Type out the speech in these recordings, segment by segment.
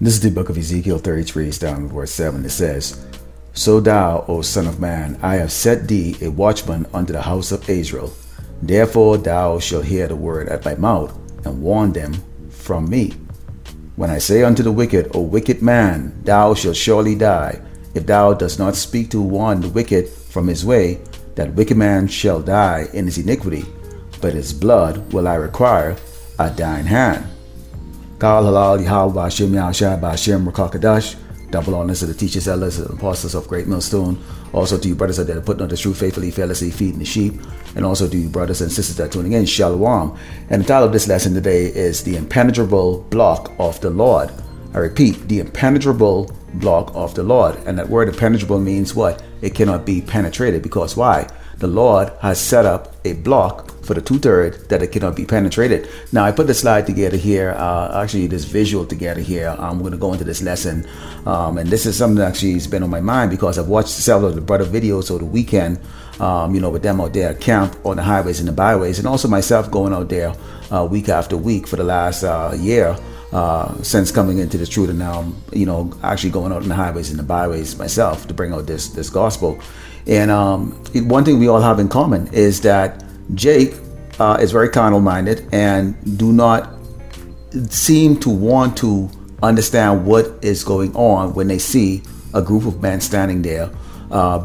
This is the book of Ezekiel 33, down verse 7. It says, So thou, O son of man, I have set thee a watchman unto the house of Israel. Therefore thou shalt hear the word at my mouth, and warn them from me. When I say unto the wicked, O wicked man, thou shalt surely die, if thou dost not speak to warn the wicked from his way, that wicked man shall die in his iniquity, but his blood will I require at thine hand. Kal halal YAHAWASHI Yahshua Ba'ashem Rakakadash. Double honors to the teachers, elders, and apostles of Great Millstone. Also to you brothers that are putting on the truth faithfully, fearlessly, feeding the sheep. And also to you brothers and sisters that are tuning in. Shalom. And the title of this lesson today is The Impenetrable Block of the Lord. I repeat, the impenetrable block of the Lord. And that word impenetrable means what? It cannot be penetrated. Because why? The Lord has set up a block for the 2/3 that it cannot be penetrated. Now I put the slide together here, actually this visual together here. I'm going to go into this lesson, and this is something that actually has been on my mind because I've watched several of the brother videos over the weekend, with them out there at camp on the highways and the byways, and also myself going out there week after week for the last year since coming into the truth, and now I'm actually going out in the highways and the byways myself to bring out this gospel. And one thing we all have in common is that Jake is very carnal-minded and do not seem to want to understand what is going on when they see a group of men standing there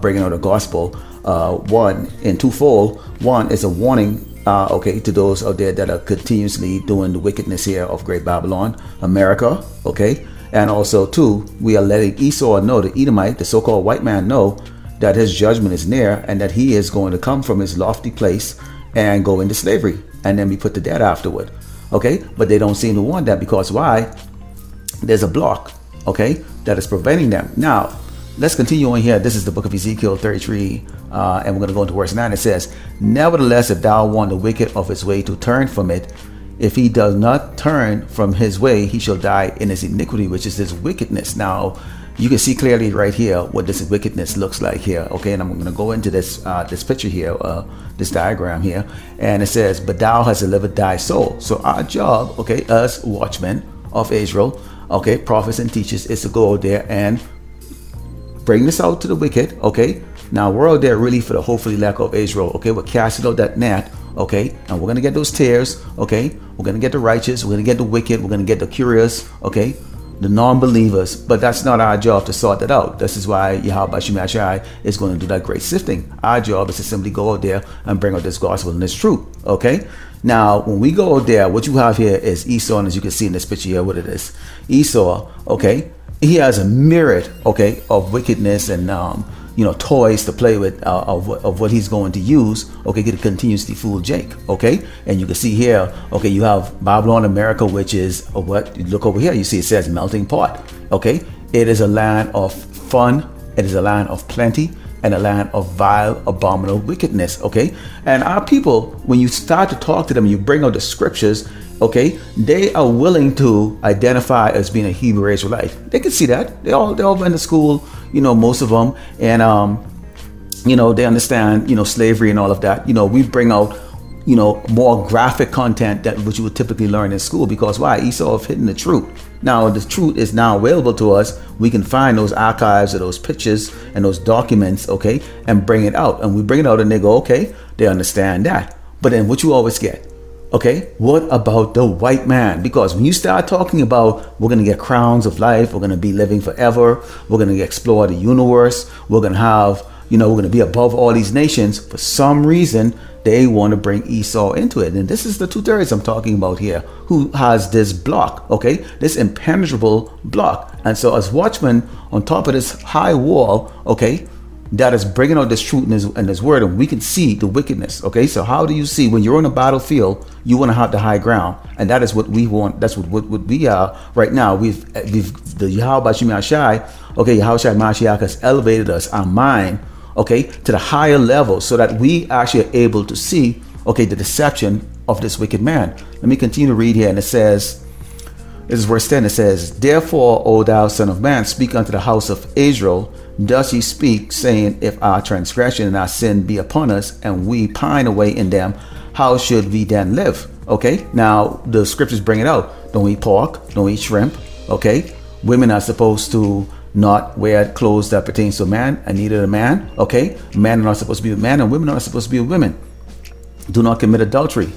bringing out the gospel. One, in twofold. One is a warning to those out there that are continuously doing the wickedness here of Great Babylon, America, okay? And also, two, we are letting Esau know, the Edomite, the so-called white man, know that his judgment is near and that he is going to come from his lofty place and go into slavery and then be put to death afterward. Okay, but they don't seem to want that because why? There's a block, okay, that is preventing them. Now, let's continue on here. This is the book of Ezekiel 33, and we're going to go into verse 9. It says, Nevertheless, if thou warn the wicked of his way to turn from it, if he does not turn from his way, he shall die in his iniquity, which is his wickedness. Now, you can see clearly right here what this wickedness looks like here, okay? And I'm going to go into this this picture here, this diagram here, and it says, "But thou hast delivered thy soul." So our job, okay, as watchmen of Israel, okay, prophets and teachers, is to go out there and bring this out to the wicked, okay? Now we're out there really for the hopefully elect of Israel, okay? We're casting out that net, okay? And we're gonna get those tares, okay? We're gonna get the righteous, we're gonna get the wicked, we're gonna get the curious, okay? The non-believers, but that's not our job to sort that out. This is why YAHAWASHI is going to do that great sifting. Our job is to simply go out there and bring out this gospel and this truth, okay? Now, when we go out there, what you have here is Esau, and as you can see in this picture here, what it is. Esau, okay, he has a myriad, okay, of wickedness and, toys to play with of what he's going to use, okay, to continuously fool Jake, okay? And you can see here, okay, you have Babylon, America, which is what, you look over here, you see it says melting pot, okay? It is a land of fun, it is a land of plenty, and a land of vile, abominable wickedness, okay? And our people, when you start to talk to them, you bring out the scriptures, okay, they are willing to identify as being a Hebrew Israelite. They can see that. They all been to school, most of them, and they understand, slavery and all of that. We bring out, more graphic content that which you would typically learn in school, because why? Esau have hidden the truth. Now the truth is now available to us. We can find those archives of those pictures and those documents, okay, and bring it out. And we bring it out and they go, okay, they understand that. But then what you always get, okay, what about the white man? Because when you start talking about we're going to get crowns of life, we're going to be living forever, we're going to explore the universe, we're going to have, we're going to be above all these nations, for some reason, they want to bring Esau into it. And this is the 2/3 I'm talking about here, who has this block, okay, this impenetrable block. And so as watchmen on top of this high wall, okay, that is bringing out this truth and this word, and we can see the wickedness, okay? So how do you see when you're on a battlefield, you want to have the high ground, and that is what we want. That's what we are right now. We've the YAHAWASHI, okay, YAHAWASHI Mashiach has elevated us, our mind, okay, to the higher level, so that we actually are able to see, okay, the deception of this wicked man. Let me continue to read here, and it says, this is verse 10, it says, Therefore, O thou son of man, speak unto the house of Israel, thus ye speak, saying, If our transgression and our sin be upon us, and we pine away in them, how should we then live? Okay, now the scriptures bring it out. Don't eat pork, don't eat shrimp, okay? Women are supposed to not wear clothes that pertains to a man, and neither a man. Okay, men are not supposed to be with men, and women are not supposed to be with women. Do not commit adultery.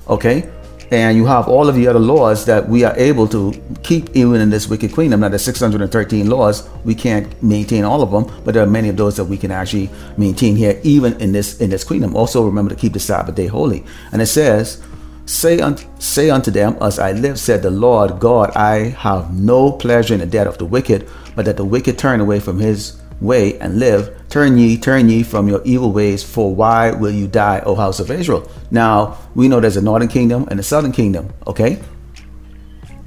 Okay, and you have all of the other laws that we are able to keep even in this wicked kingdom. Now, there's 613 laws. We can't maintain all of them, but there are many of those that we can actually maintain here, even in this kingdom. Also, remember to keep the Sabbath day holy. And it says, Say unto them, as I live, said the Lord God, I have no pleasure in the death of the wicked, but that the wicked turn away from his way and live. Turn ye from your evil ways, for why will you die, O house of Israel? Now, we know there's a northern kingdom and a southern kingdom, okay?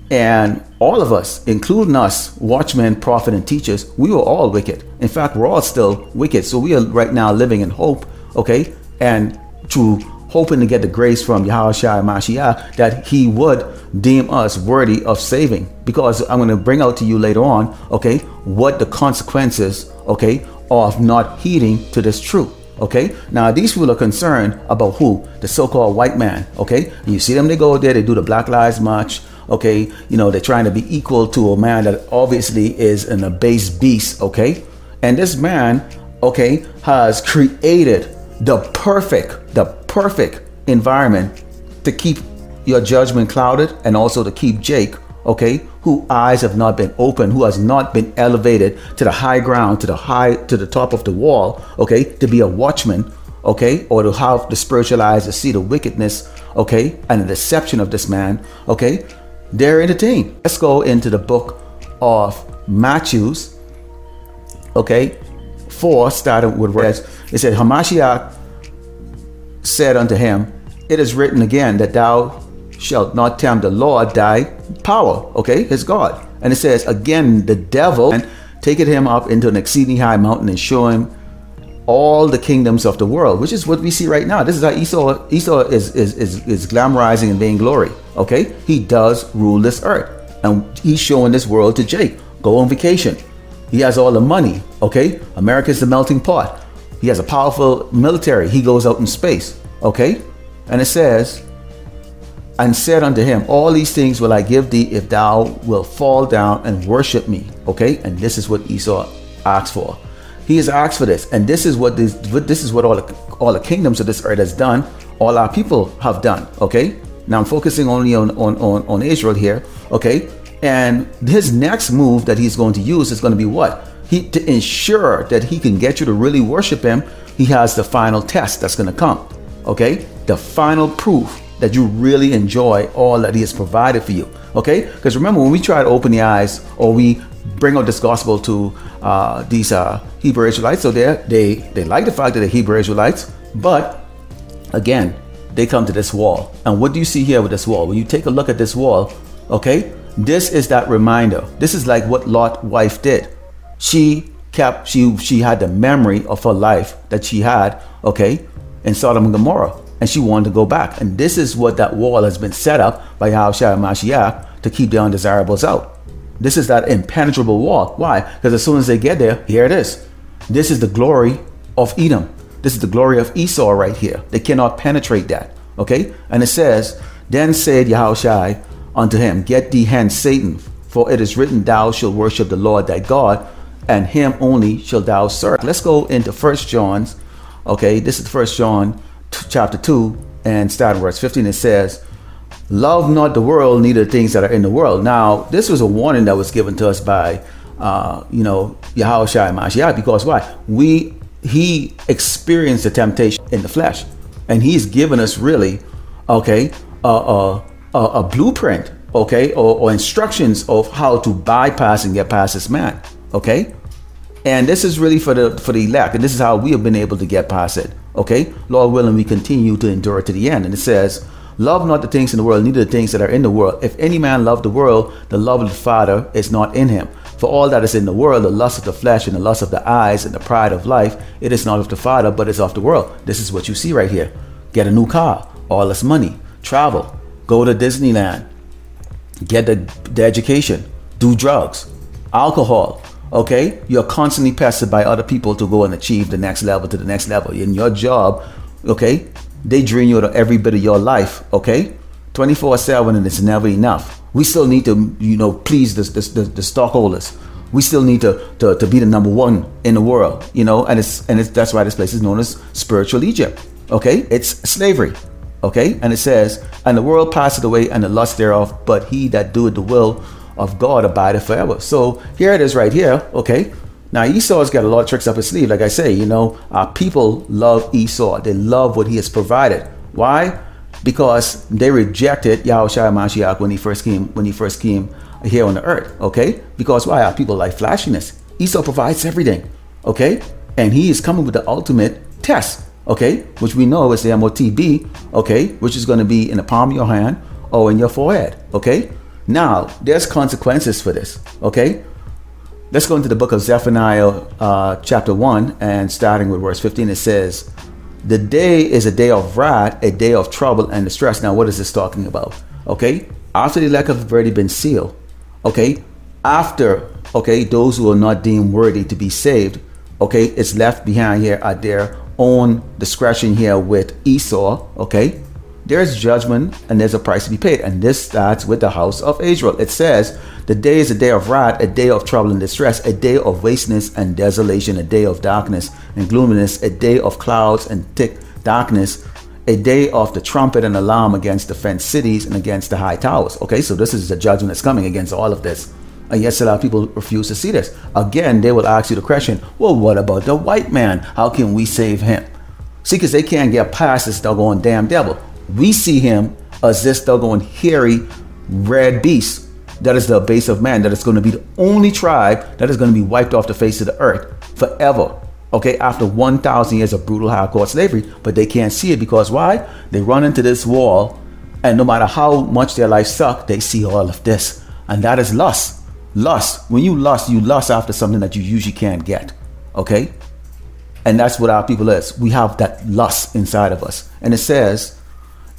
And all of us, including us, watchmen, prophet, and teachers, we were all wicked. In fact, we're all still wicked. So we are right now living in hope, okay? And through hoping to get the grace from YAHAWASHI Mashiach that he would deem us worthy of saving. Because I'm going to bring out to you later on, okay, what the consequences, okay, of not heeding to this truth. Okay, now these people are concerned about who? The so-called white man. Okay, and you see them, they go there, they do the Black Lives March. Okay, you know, they're trying to be equal to a man that obviously is an abased beast. Okay, and this man, okay, has created the perfect environment to keep your judgment clouded, and also to keep Jake, okay, who eyes have not been opened, who has not been elevated to the high ground, to the top of the wall, okay, to be a watchman, okay, or to have the spiritual eyes to see the wickedness, okay, and the deception of this man, okay. They're entertained. Let's go into the book of Matthew, okay, 4, starting with verse. It said, Hamashiach said unto him, it is written again that thou shalt not tempt the Lord thy power, okay, his God. And it says again, the devil taketh him up into an exceeding high mountain and show him all the kingdoms of the world, which is what we see right now. This is how Esau is glamorizing and vainglory. Okay, he does rule this earth, and he's showing this world to Jake. Go on vacation. He has all the money. Okay, America's the melting pot. He has a powerful military. He goes out in space. Okay, and it says, and said unto him, all these things will I give thee if thou wilt fall down and worship me. Okay, and this is what Esau asked for. He has asked for this, and this is what all the kingdoms of this earth has done. All our people have done. Okay, now I'm focusing only on Israel here. Okay, and his next move that he's going to use is going to be what? To ensure that he can get you to really worship him. He has the final test that's going to come. Okay, the final proof that you really enjoy all that he has provided for you. Okay, because remember, when we try to open the eyes, or we bring out this gospel to these Hebrew Israelites, so they like the fact that they're Hebrew Israelites, but again, they come to this wall. And what do you see here with this wall? When you take a look at this wall, okay, this is that reminder. This is like what Lot's wife did. She had the memory of her life that she had, okay, in Sodom and Gomorrah, and she wanted to go back. And this is what that wall has been set up by YAHAWASHI Mashiach to keep the undesirables out. This is that impenetrable wall. Why? Because as soon as they get there, here it is. This is the glory of Edom. This is the glory of Esau right here. They cannot penetrate that. Okay? And it says, then said YAHAWASHI unto him, get thee hence, Satan, for it is written, thou shalt worship the Lord thy God, and him only shalt thou serve. Let's go into 1 John. Okay, this is 1 John chapter 2, and start verse 15. It says, love not the world, neither the things that are in the world. Now, this was a warning that was given to us by, YAHAWASHI Mashiach, because why? He experienced the temptation in the flesh, and he's given us really, okay, a blueprint, okay, or instructions of how to bypass and get past this man, okay. And this is really for the elect, and this is how we have been able to get past it, okay. Lord willing, we continue to endure to the end. And it says, love not the things in the world, neither the things that are in the world. If any man love the world, the love of the Father is not in him. For all that is in the world, the lust of the flesh and the lust of the eyes and the pride of life, it is not of the Father, but is of the world. This is what you see right here. Get a new car, all this money, travel, go to Disneyland, get the education, do drugs, alcohol. Okay, you're constantly pestered by other people to go and achieve the next level to the next level. In your job, okay, they drain you out of every bit of your life, okay, 24/7, and it's never enough. We still need to, please the stockholders. We still need to be the number one in the world, and that's why this place is known as spiritual Egypt. Okay, it's slavery. Okay, and it says, and the world passeth away and the lust thereof, but he that doeth the will of God abideth forever. So here it is right here. Okay, now Esau's got a lot of tricks up his sleeve. Like I say, our people love Esau. They love what he has provided. Why? Because they rejected YAHAWASHI Mashiach when he first came here on the earth. Okay, because why? Our people like flashiness. Esau provides everything. Okay, and he is coming with the ultimate test. Okay, which we know is the MOTB. Okay, which is going to be in the palm of your hand or in your forehead. Okay, now there's consequences for this. Okay, let's go into the book of Zephaniah chapter 1 and starting with verse 15. It says, the day is a day of wrath, a day of trouble and distress. Now what is this talking about? Okay, after the elect have already been sealed. Okay, after those who are not deemed worthy to be saved, okay, it's left behind here at their own discretion here with Esau. Okay, there's judgment and there's a price to be paid, and this starts with the house of Israel. It says the day is a day of wrath, a day of trouble and distress, a day of wasteness and desolation, a day of darkness and gloominess, a day of clouds and thick darkness, a day of the trumpet and alarm against the fenced cities and against the high towers. Okay, so this is the judgment that's coming against all of this. And yes, a lot of people refuse to see this. Again, they will ask you the question, well, what about the white man? How can we save him? See, because they can't get past this doggone damn devil. We see him as this doggone hairy red beast that is the base of man, that is going to be the only tribe that is going to be wiped off the face of the earth forever. Okay, after 1,000 years of brutal hardcore slavery, but they can't see it because why? They run into this wall, and no matter how much their life sucks, they see all of this, and that is lust. Lust. When you lust after something that you usually can't get. Okay, and that's what our people is. We have that lust inside of us, and it says,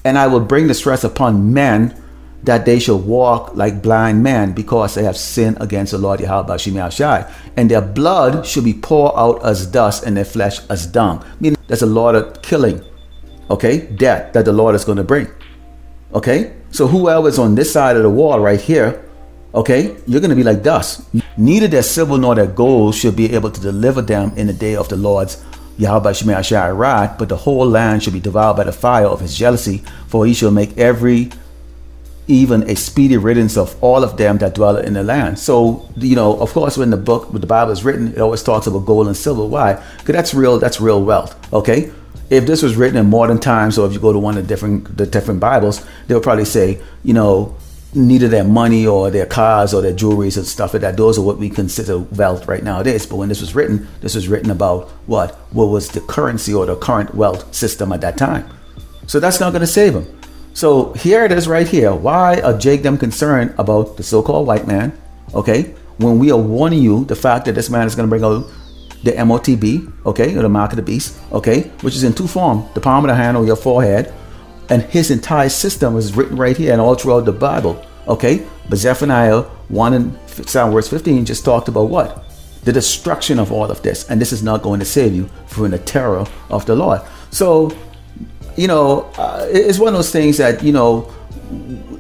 and I will bring the stress upon men that they shall walk like blind men because they have sinned against the Lord YAHAWASHI, and their blood should be poured out as dust and their flesh as dung. Meaning there's a lot of killing, okay, death that the Lord is going to bring. Okay, so whoever is on this side of the wall right here, okay, you're going to be like dust. Neither their silver nor their gold should be able to deliver them in the day of the Lord's YAHAWASHI wrath, but the whole land shall be devoured by the fire of his jealousy, for he shall make even a speedy riddance of all of them that dwell in the land. So, of course, when the Bible is written, it always talks about gold and silver. Why? Because that's real wealth. Okay, if this was written in modern times, or if you go to one of the different Bibles, they would probably say, neither their money or their cars or their jewelries and stuff like that. Those are what we consider wealth right nowadays. But when this was written about what was the currency or the current wealth system at that time. So that's not going to save them. So here it is right here. Why are Jake them concerned about the so-called white man? Okay, when we are warning you the fact that this man is going to bring out the MOTB, okay, or the mark of the beast, okay, which is in two forms: the palm of the hand or your forehead. And his entire system is written right here and all throughout the Bible. Okay, but Zephaniah 1 and verse 15 just talked about what? The destruction of all of this. And this is not going to save you from the terror of the Lord. So, it's one of those things that,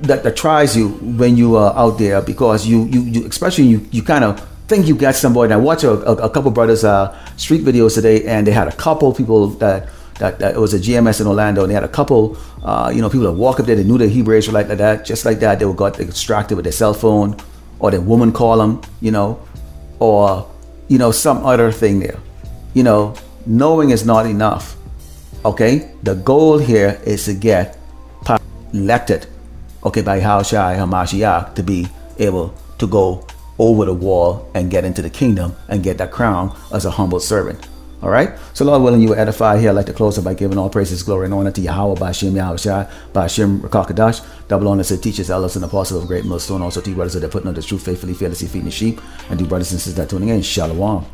that tries you when you are out there, because you especially you kind of think you got somebody. I watched a couple brothers street videos today, and they had a couple people that it was a GMS in Orlando, and they had a couple, people that walk up there, they knew the Hebrew Israelite like that, just like that. They got distracted with their cell phone, or their woman call them, or, some other thing there. Knowing is not enough. Okay, the goal here is to get elected, okay, by YAHAWASHI HaMashiach to be able to go over the wall and get into the kingdom and get that crown as a humble servant. All right, so Lord willing, you will edify here. I'd like to close it by giving all praises, glory, and honor to Yahweh, Bashim, YAHAWASHI, Bashim, Rakakadash, double honor to teachers, elders, and apostles of great millstone, also to you brothers that are putting on the truth faithfully, fearlessly feeding the sheep, and to brothers and sisters that are tuning in, Shalom.